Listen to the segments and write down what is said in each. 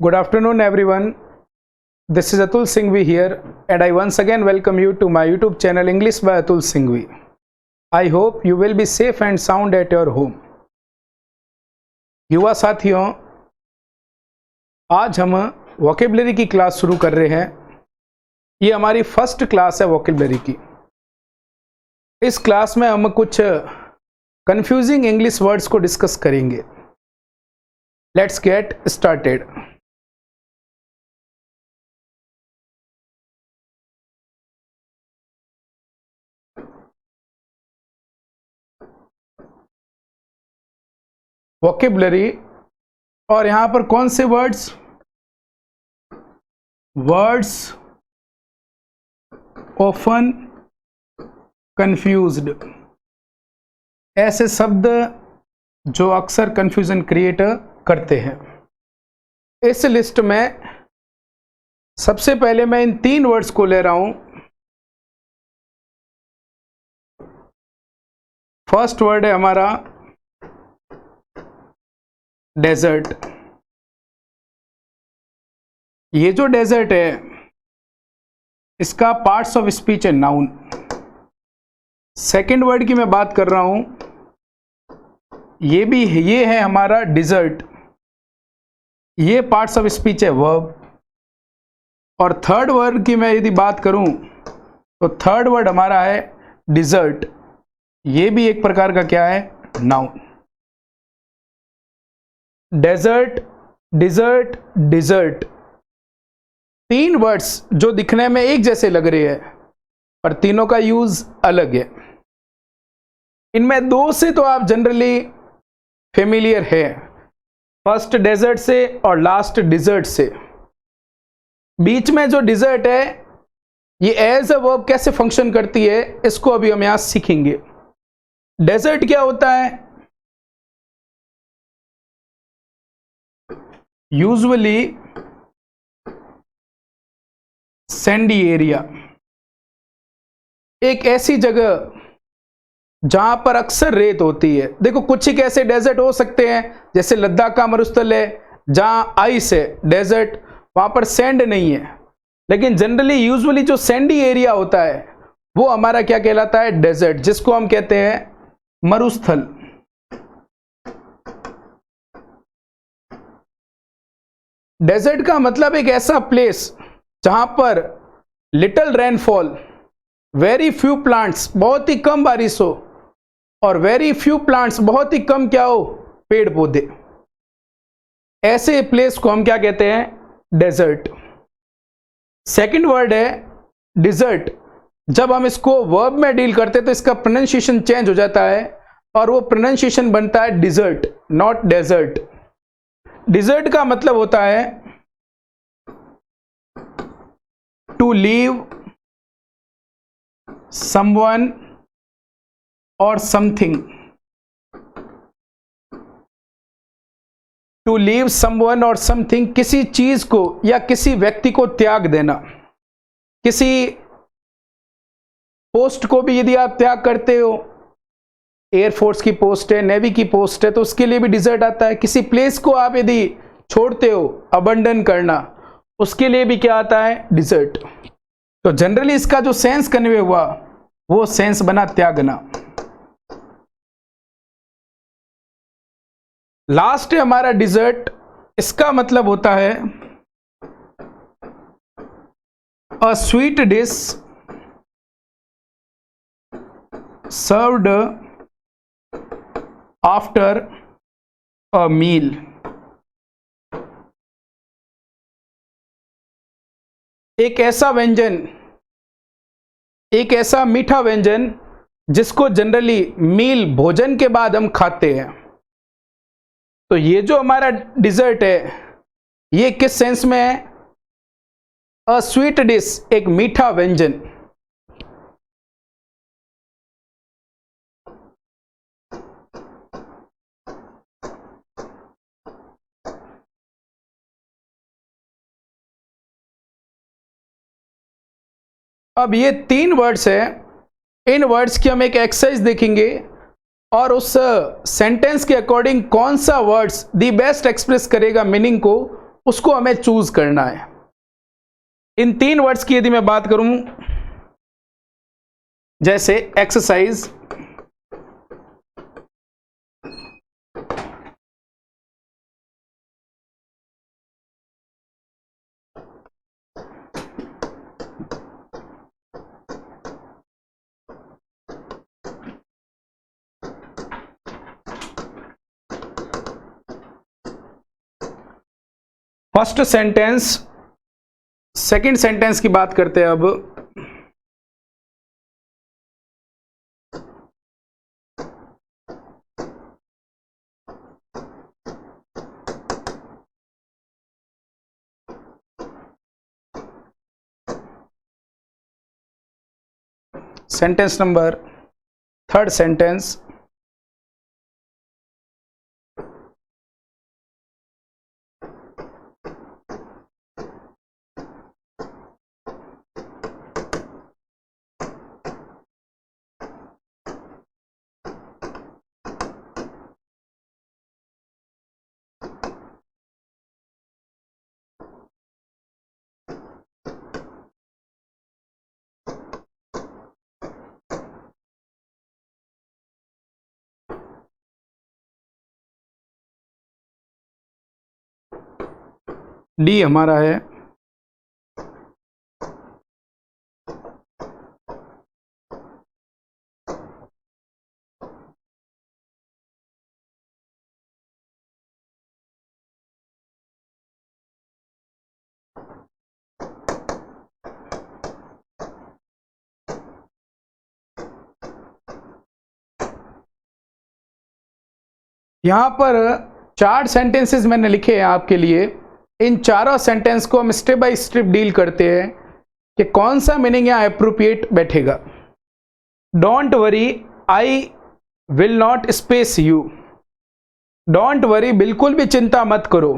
Good afternoon, everyone. This is Atul Singhvi here, and I once again welcome you to my YouTube channel English by Atul Singhvi. I hope you will be safe and sound at your home. युवा साथियों, आज हम vocabulary की class शुरू कर रहे हैं। ये हमारी फर्स्ट क्लास है वोकेबलरी की। इस क्लास में हम कुछ कंफ्यूजिंग इंग्लिश वर्ड्स को डिस्कस करेंगे। Let's get started. वोकेबलरी, और यहां पर कौन से वर्ड्स ऑफन कंफ्यूज्ड, ऐसे शब्द जो अक्सर कंफ्यूजन क्रिएट करते हैं। इस लिस्ट में सबसे पहले मैं इन तीन वर्ड्स को ले रहा हूं। फर्स्ट वर्ड है हमारा डेजर्ट। ये जो डेजर्ट है इसका पार्ट्स ऑफ स्पीच है नाउन। सेकंड वर्ड की मैं बात कर रहा हूं, ये है हमारा डिजर्ट। ये पार्ट्स ऑफ स्पीच है वर्ब। और थर्ड वर्ड की मैं यदि बात करूं तो थर्ड वर्ड हमारा है डिजर्ट। ये भी एक प्रकार का क्या है, नाउन। डेजर्ट, डिजर्ट, डिजर्ट, तीन वर्ड्स जो दिखने में एक जैसे लग रहे हैं पर तीनों का यूज अलग है। इनमें दो से तो आप जनरली फेमिलियर है, फर्स्ट डेजर्ट से और लास्ट डिजर्ट से। बीच में जो डिजर्ट है ये एज अ वर्ब कैसे फंक्शन करती है इसको अभी हम यहां सीखेंगे। डेजर्ट क्या होता है? यूजुअली सैंडी एरिया, एक ऐसी जगह जहां पर अक्सर रेत होती है। देखो कुछ एक ऐसे डेजर्ट हो सकते हैं जैसे लद्दाख का मरुस्थल है जहां आइस है, डेजर्ट, वहां पर सैंड नहीं है। लेकिन जनरली यूजुअली जो सैंडी एरिया होता है वो हमारा क्या कहलाता है, डेजर्ट, जिसको हम कहते हैं मरुस्थल। डेजर्ट का मतलब एक ऐसा प्लेस जहां पर little rainfall, very few plants, बहुत ही कम बारिश हो, और वेरी फ्यू प्लांट्स, बहुत ही कम क्या हो, पेड़ पौधे। ऐसे प्लेस को हम क्या कहते हैं, डेजर्ट। सेकंड वर्ड है डिजर्ट। जब हम इसको वर्ब में डील करते हैं तो इसका प्रोनाउंसिएशन चेंज हो जाता है और वो प्रोनाउंसिएशन बनता है डिजर्ट, नॉट डेजर्ट। डिजर्ट का मतलब होता है टू लीव समवन और समथिंग। टू लीव समवन और समथिंग, किसी चीज को या किसी व्यक्ति को त्याग देना। किसी पोस्ट को भी यदि आप त्याग करते हो, एयरफोर्स की पोस्ट है, नेवी की पोस्ट है, तो उसके लिए भी डिजर्ट आता है। किसी प्लेस को आप यदि छोड़ते हो, अबंडन करना, उसके लिए भी क्या आता है, डिजर्ट। तो जनरली इसका जो सेंस कन्वे हुआ वो सेंस बना त्यागना। लास्ट है हमारा डिजर्ट। इसका मतलब होता है a sweet dish served after a meal. एक ऐसा व्यंजन, एक ऐसा मीठा व्यंजन जिसको जनरली मील, भोजन के बाद हम खाते हैं। तो ये जो हमारा डिजर्ट है ये किस सेंस में है, अ स्वीट डिश, एक मीठा व्यंजन। अब ये तीन वर्ड्स हैं। इन वर्ड्स की हम एक एक्सरसाइज देखेंगे और उस सेंटेंस के अकॉर्डिंग कौन सा वर्ड्स दी बेस्ट एक्सप्रेस करेगा मीनिंग को, उसको हमें चूज करना है। इन 3 वर्ड्स की यदि मैं बात करूं, जैसे exercise, first sentence, second sentence की बात करते हैं अब। Sentence number, third sentence, D हमारा है यहां पर 4 सेंटेंसेस मैंने लिखे हैं आपके लिए। इन चारों सेंटेंस को हम स्टेप बाय स्टेप डील करते हैं कि कौन सा मीनिंग यहाँ अप्रोप्रिएट बैठेगा। Don't worry, I will not space you. Don't worry, बिल्कुल भी चिंता मत करो,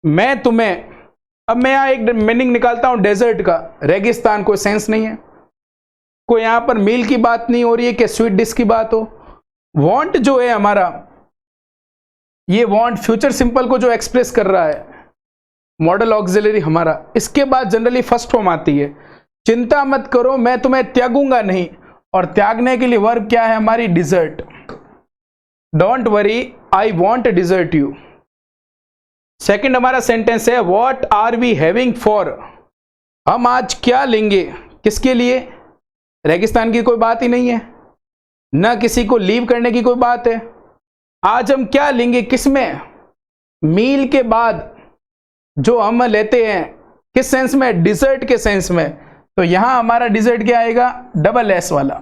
मैं तुम्हें, अब मैं यहाँ एक मीनिंग निकालता हूं डेजर्ट का, रेगिस्तान, कोई सेंस नहीं है, कोई यहां पर मील की बात नहीं हो रही है कि स्वीट डिश की बात हो। वांट जो है हमारा, ये वांट फ्यूचर सिंपल को जो एक्सप्रेस कर रहा है, मॉडल ऑक्सिलरी हमारा, इसके बाद जनरली फर्स्ट फॉर्म आती है, चिंता मत करो मैं तुम्हें त्यागूंगा नहीं, और त्यागने के लिए वर्ब क्या है हमारी, desert. Don't worry, I want desert you. Second हमारा सेंटेंस है what are we having for, हम आज क्या लेंगे, किसके लिए, रेगिस्तान की कोई बात ही नहीं है, ना किसी को लीव करने की कोई बात है, आज हम क्या लेंगे, किसमें, मील के बाद जो हम लेते हैं, किस सेंस में, डिजर्ट के सेंस में। तो यहां हमारा डिजर्ट क्या आएगा, डबल एस वाला।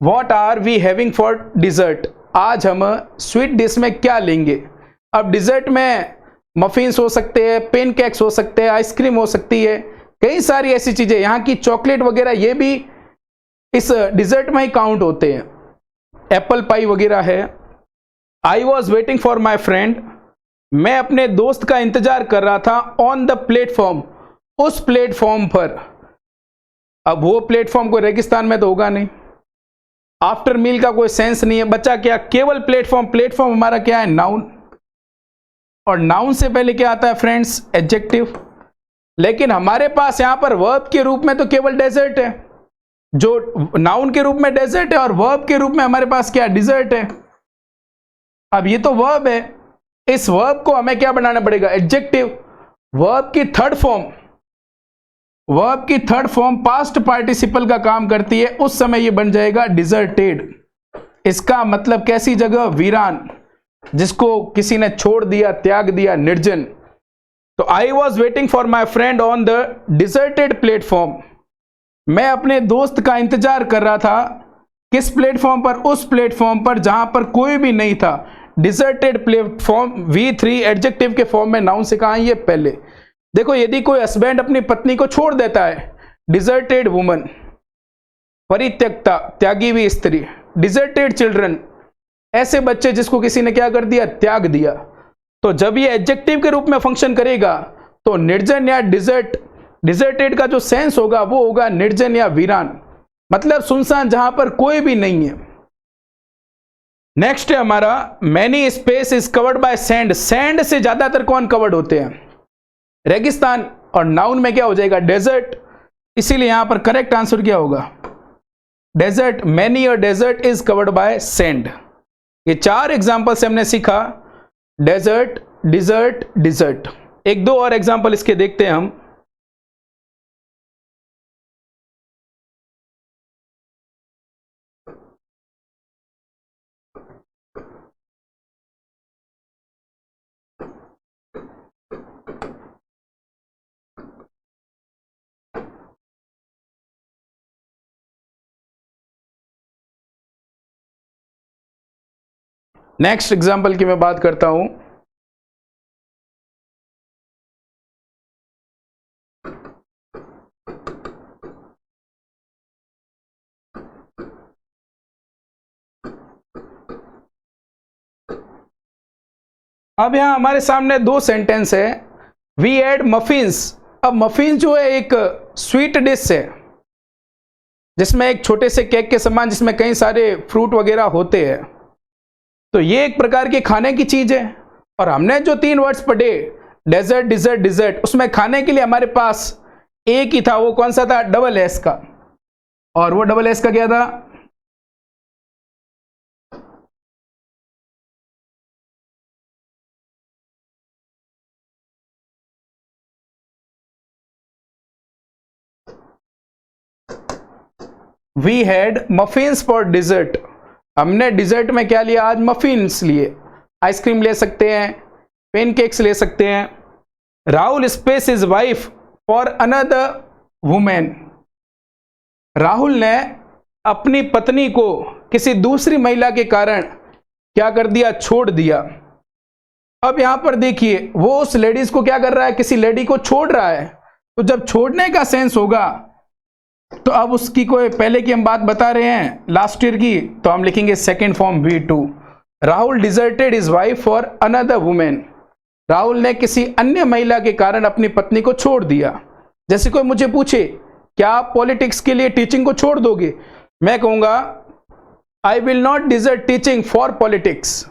What are we having for dessert, आज हम स्वीट डिश में क्या लेंगे। अब डिजर्ट में मफिन्स हो सकते हैं, पेनकेक्स हो सकते हैं, आइसक्रीम हो सकती है, कई सारी ऐसी चीजें, यहाँ की चॉकलेट वगैरह ये भी इस डिजर्ट में ही काउंट होते हैं, एप्पल पाई वगैरह है। I was waiting for my friend, मैं अपने दोस्त का इंतजार कर रहा था, ऑन द प्लेटफॉर्म, उस प्लेटफॉर्म पर। अब वो प्लेटफॉर्म को रेगिस्तान में तो होगा नहीं, आफ्टर मील का कोई सेंस नहीं है, बचा क्या, केवल प्लेटफॉर्म। प्लेटफॉर्म हमारा क्या है, नाउन, और नाउन से पहले क्या आता है फ्रेंड्स, एडजेक्टिव। लेकिन हमारे पास यहां पर वर्ब के रूप में तो केवल डेजर्ट है, जो नाउन के रूप में डेजर्ट है, और वर्ब के रूप में हमारे पास क्या, डिजर्ट है। अब ये तो वर्ब है, इस वर्ब को हमें क्या बनाना पड़ेगा, एडजेक्टिव। वर्ब की थर्ड फॉर्म, वर्ब की थर्ड फॉर्म पास्ट पार्टिसिपल का काम करती है, उस समय ये बन जाएगा डिजर्टेड। इसका मतलब कैसी जगह, वीरान, जिसको किसी ने छोड़ दिया, त्याग दिया, निर्जन। तो I was waiting for my friend on the deserted platform, मैं अपने दोस्त का इंतजार कर रहा था, किस प्लेटफॉर्म पर, उस प्लेटफॉर्म पर जहां पर कोई भी नहीं था। डिजर्टेड प्लेटफॉर्म, V3 एडजेक्टिव के फॉर्म में, नाउन से कहा ये पहले। देखो यदि कोई हस्बैंड अपनी पत्नी को छोड़ देता है, डिजर्टेड वुमन, परित्यक्ता, त्यागी हुई स्त्री। डिजर्टेड चिल्ड्रन, ऐसे बच्चे जिसको किसी ने क्या कर दिया, त्याग दिया। तो जब ये एडजेक्टिव के रूप में फंक्शन करेगा तो निर्जन या डिजर्टेड का जो सेंस होगा वो होगा निर्जन या वीरान, मतलब सुनसान, जहां पर कोई भी नहीं है। नेक्स्ट है हमारा many space is covered by sand. Sand से ज्यादातर कौन कवर्ड होते हैं? रेगिस्तान। और नाउन में क्या हो जाएगा? डेजर्ट। इसीलिए यहां पर करेक्ट आंसर क्या होगा? Desert. Many a desert is covered by sand. ये 4 एग्जांपल से हमने सीखा डेजर्ट, डिजर्ट, डिजर्ट। एक दो और एग्जांपल इसके देखते हैं हम। नेक्स्ट एग्जांपल की मैं बात करता हूं। अब यहां हमारे सामने 2 सेंटेंस है। We had muffins. अब मफिन्स जो है एक स्वीट डिश है जिसमें एक छोटे से केक के समान जिसमें कई सारे फ्रूट वगैरह होते हैं। तो ये एक प्रकार की खाने की चीज है। और हमने जो 3 वर्ड्स पढ़े डेजर्ट, डिजर्ट, डिजर्ट, उसमें खाने के लिए हमारे पास एक ही था। वो कौन सा था? डबल एस का। और वो डबल एस का क्या था? We had muffins for dessert. हमने डिजर्ट में क्या लिया? आज मफिन्स लिए। आइसक्रीम ले सकते हैं, पेनकेक्स ले सकते हैं। Rahul space is wife for another women. Rahul ने अपनी पत्नी को किसी दूसरी महिला के कारण क्या कर दिया? छोड़ दिया। अब यहां पर देखिए वो उस लेडीज को क्या कर रहा है? किसी लेडी को छोड़ रहा है। तो जब छोड़ने का सेंस होगा तो अब उसकी कोई पहले की हम बात बता रहे हैं लास्ट ईयर की, तो हम लिखेंगे second form V2। Rahul deserted his wife for another women. Rahul ने किसी अन्य महिला के कारण अपनी पत्नी को छोड़ दिया। जैसे कोई मुझे पूछे क्या आप पॉलिटिक्स के लिए टीचिंग को छोड़ दोगे? मैं कहूंगा I will not desert teaching for politics.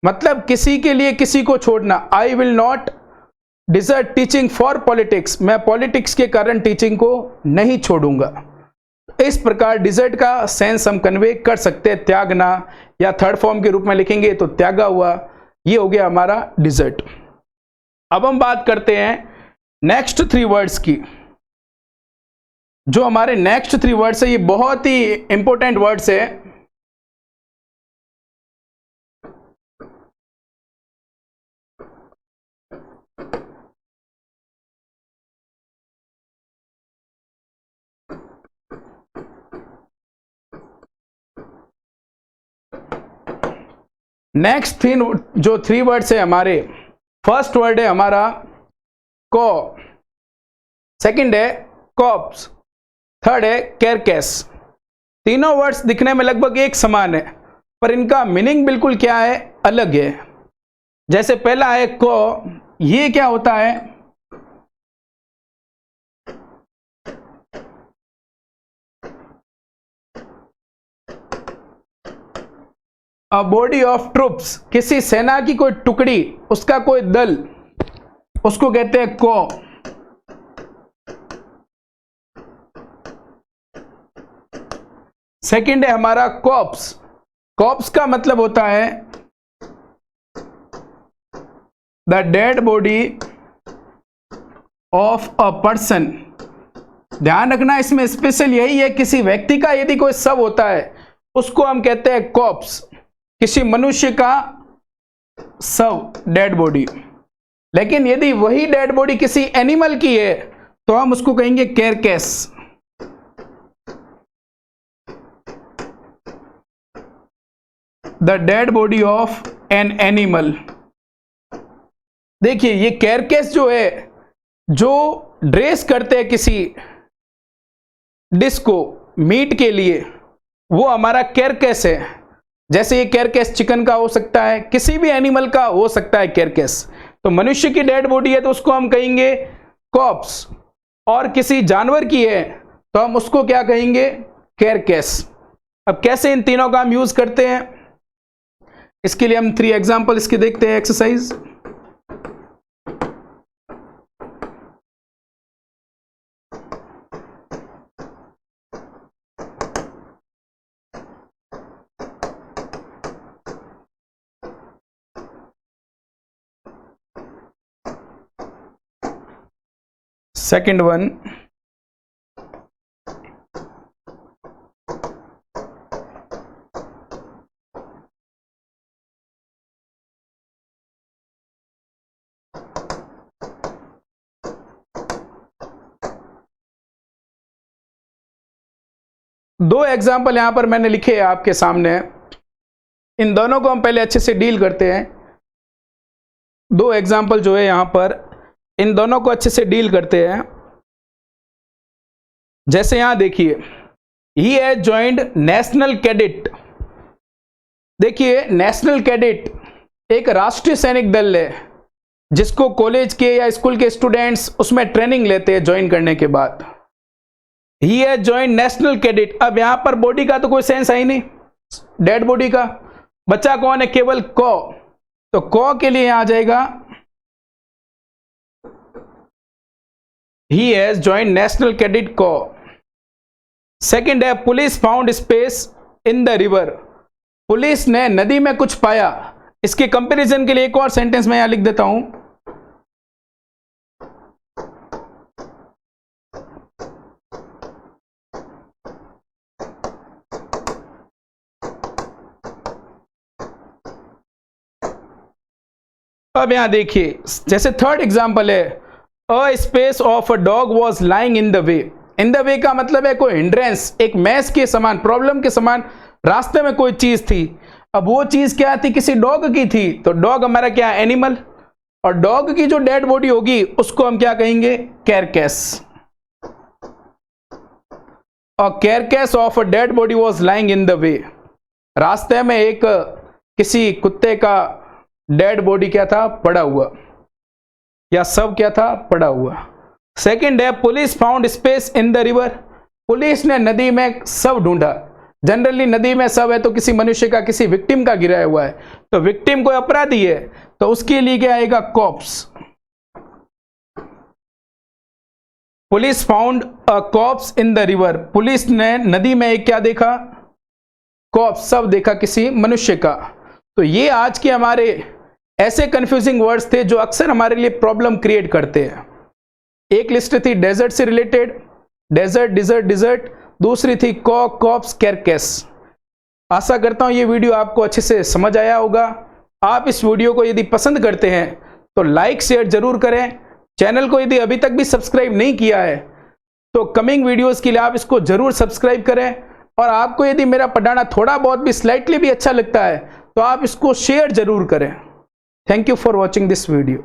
मतलब किसी के लिए किसी को छोड़ना। I will not desert teaching for politics. मैं पॉलिटिक्स के कारण टीचिंग को नहीं छोड़ूंगा। इस प्रकार डिजर्ट का सेंस हम कन्वे कर सकते हैं त्यागना, या थर्ड फॉर्म के रूप में लिखेंगे तो त्यागा हुआ। ये हो गया हमारा डिजर्ट। अब हम बात करते हैं नेक्स्ट 3 वर्ड्स की। जो हमारे नेक्स्ट 3 वर्ड्स है ये बहुत ही इंपॉर्टेंट वर्ड्स है। नेक्स्ट 3 वर्ड्स है हमारे। फर्स्ट वर्ड है हमारा को, सेकंड है कॉप्स, थर्ड है कैरकेस। तीनों वर्ड्स दिखने में लगभग एक समान है पर इनका मीनिंग बिल्कुल क्या है? अलग है। जैसे पहला है को, ये क्या होता है? A body of troops. किसी सेना की कोई टुकड़ी, उसका कोई दल, उसको कहते हैं को। सेकंड है हमारा कॉप्स। कॉप्स का मतलब होता है the dead body of a person. ध्यान रखना इसमें स्पेशल यही है, किसी व्यक्ति का यदि कोई शव होता है उसको हम कहते हैं कॉप्स। किसी मनुष्य का शव, डेड बॉडी। लेकिन यदि वही डेड बॉडी किसी एनिमल की है तो हम उसको कहेंगे carcass. The dead body of an animal. देखिए ये कैरकेस जो है, जो ड्रेस करते हैं किसी डिश को मीट के लिए, वो हमारा कैरकेस है। जैसे ये कैरकेस चिकन का हो सकता है, किसी भी एनिमल का हो सकता है कैरकेस। तो मनुष्य की डेड बॉडी है तो उसको हम कहेंगे कॉप्स, और किसी जानवर की है तो हम उसको क्या कहेंगे? कैरकेस। अब कैसे इन तीनों का हम यूज करते हैं? इसके लिए हम 3 एग्जाम्पल इसके देखते हैं एक्सरसाइज। सेकंड वन, दो एग्जाम्पल यहां पर मैंने लिखे हैं आपके सामने। इन दोनों को हम पहले अच्छे से डील करते हैं। दो एग्जाम्पल जो है यहां पर, इन दोनों को अच्छे से डील करते हैं। जैसे यहां देखिए, he has joined national cadet. देखिए, नेशनल कैडेट एक राष्ट्रीय सैनिक दल है जिसको कॉलेज के या स्कूल के स्टूडेंट्स उसमें ट्रेनिंग लेते हैं ज्वाइन करने के बाद। He has joined national cadet. अब यहां पर बॉडी का तो कोई सेंस है ही नहीं, डेड बॉडी का। बच्चा कौन है? केवल कॉ। तो कॉ के लिए यहां आ जाएगा he has joined national cadet कॉ। सेकंड है, police found space in the river. Police ने नदी में कुछ पाया। इसके कंपैरिजन के लिए एक और सेंटेंस मैं यहां लिख देता हूं। अब यहां देखिए, जैसे थर्ड एग्जांपल है, a space of a dog was lying in the way. In the वे का मतलब है कोई हिंड्रेंस, एक मैस के समान, प्रॉब्लम के समान रास्ते में कोई चीज थी। अब वो चीज क्या थी? किसी डॉग की थी। तो डॉग हमारा क्या? एनिमल। और डॉग की जो डेड बॉडी होगी उसको हम क्या कहेंगे? कैरकेस। और carcass of a dead body was lying in the way. रास्ते में एक किसी कुत्ते का डेड बॉडी क्या था? पड़ा हुआ, या सब क्या था? पड़ा हुआ। सेकंड है, police found space in the river. Police ने नदी में सब ढूंढा। जनरली नदी में सब है तो किसी मनुष्य का, किसी विक्टिम का गिरा हुआ है। तो विक्टिम कोई अपराधी है तो उसके लिए क्या आएगा? Corpse. Police found a corpse in the river. Police ने नदी में एक क्या देखा? कॉप्स, सब देखा किसी मनुष्य का। तो ये आज के हमारे ऐसे कंफ्यूजिंग वर्ड्स थे जो अक्सर हमारे लिए प्रॉब्लम क्रिएट करते हैं। एक लिस्ट थी डेजर्ट से रिलेटेड, डेजर्ट, डिजर्ट, डिजर्ट। दूसरी थी कॉप्स, कैरकेस। आशा करता हूं ये वीडियो आपको अच्छे से समझ आया होगा। आप इस वीडियो को यदि पसंद करते हैं तो लाइक शेयर जरूर करें। चैनल को यदि अभी तक भी सब्सक्राइब नहीं किया है तो कमिंग वीडियोस के लिए आप इसको जरूर सब्सक्राइब करें। और आपको यदि मेरा पढ़ाना थोड़ा बहुत भी, स्लाइटली भी अच्छा लगता है तो आप इसको शेयर जरूर करें। Thank you for watching this video.